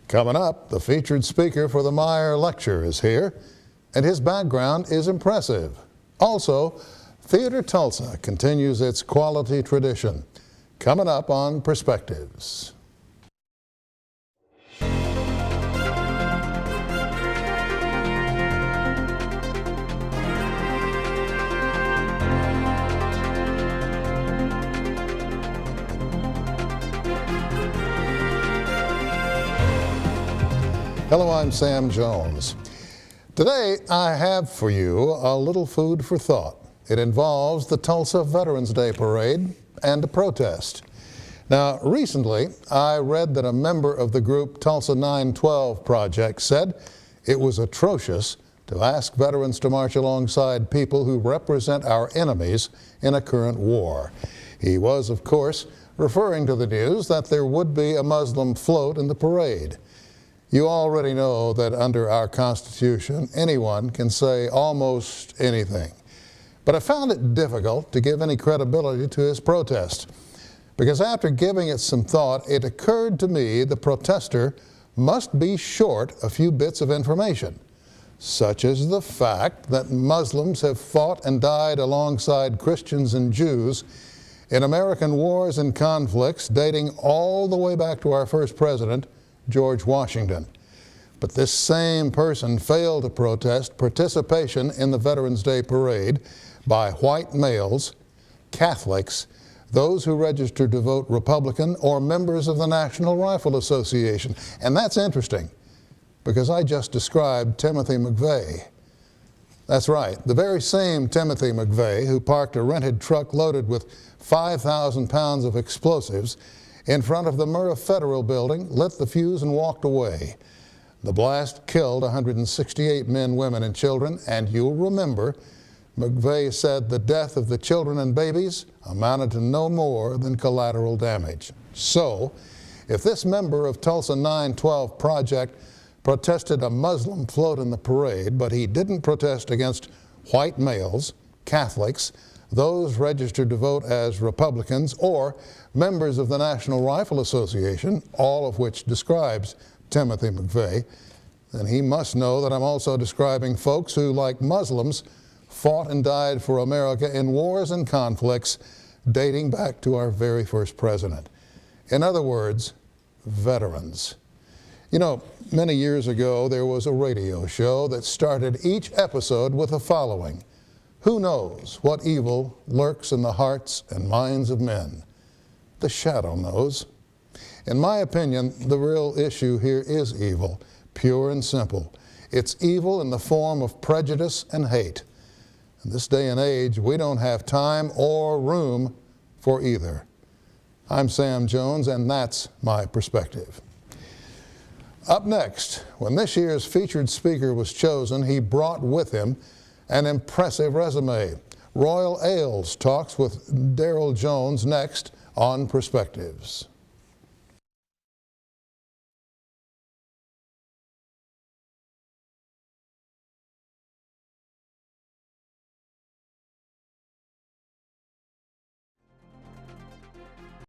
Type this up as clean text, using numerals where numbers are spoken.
Coming up, the featured speaker for the Meyer Lecture is here, and his background is impressive. Also, Theater Tulsa continues its quality tradition. Coming up on Perspectives. Hello, I'm Sam Jones. Today I have for you a little food for thought. It involves the Tulsa Veterans Day Parade and a protest. Now, recently I read that a member of the group Tulsa 912 Project said it was atrocious to ask veterans to march alongside people who represent our enemies in a current war. He was, of course, referring to the news that there would be a Muslim float in the parade. You already know that under our Constitution, anyone can say almost anything. But I found it difficult to give any credibility to his protest, because after giving it some thought, it occurred to me the protester must be short a few bits of information, such as the fact that Muslims have fought and died alongside Christians and Jews in American wars and conflicts dating all the way back to our first president, George Washington. But this same person failed to protest participation in the Veterans Day Parade by white males, Catholics, those who registered to vote Republican, or members of the National Rifle Association. And that's interesting, because I just described Timothy McVeigh. That's right, the very same Timothy McVeigh who parked a rented truck loaded with 5,000 pounds of explosives in front of the Murrah Federal Building, lit the fuse and walked away. The blast killed 168 men, women, and children, and you'll remember McVeigh said the death of the children and babies amounted to no more than collateral damage. So, if this member of Tulsa 912 Project protested a Muslim float in the parade, but he didn't protest against white males, Catholics, those registered to vote as Republicans, or members of the National Rifle Association, all of which describes Timothy McVeigh, then he must know that I'm also describing folks who, like Muslims, fought and died for America in wars and conflicts dating back to our very first president. In other words, veterans. You know, many years ago there was a radio show that started each episode with the following: "Who knows what evil lurks in the hearts and minds of men? The shadow knows." In my opinion, the real issue here is evil, pure and simple. It's evil in the form of prejudice and hate. In this day and age, we don't have time or room for either. I'm Sam Jones, and that's my perspective. Up next, when this year's featured speaker was chosen, he brought with him an impressive resume. Royal Ailes talks with Daryl Jones next on Perspectives.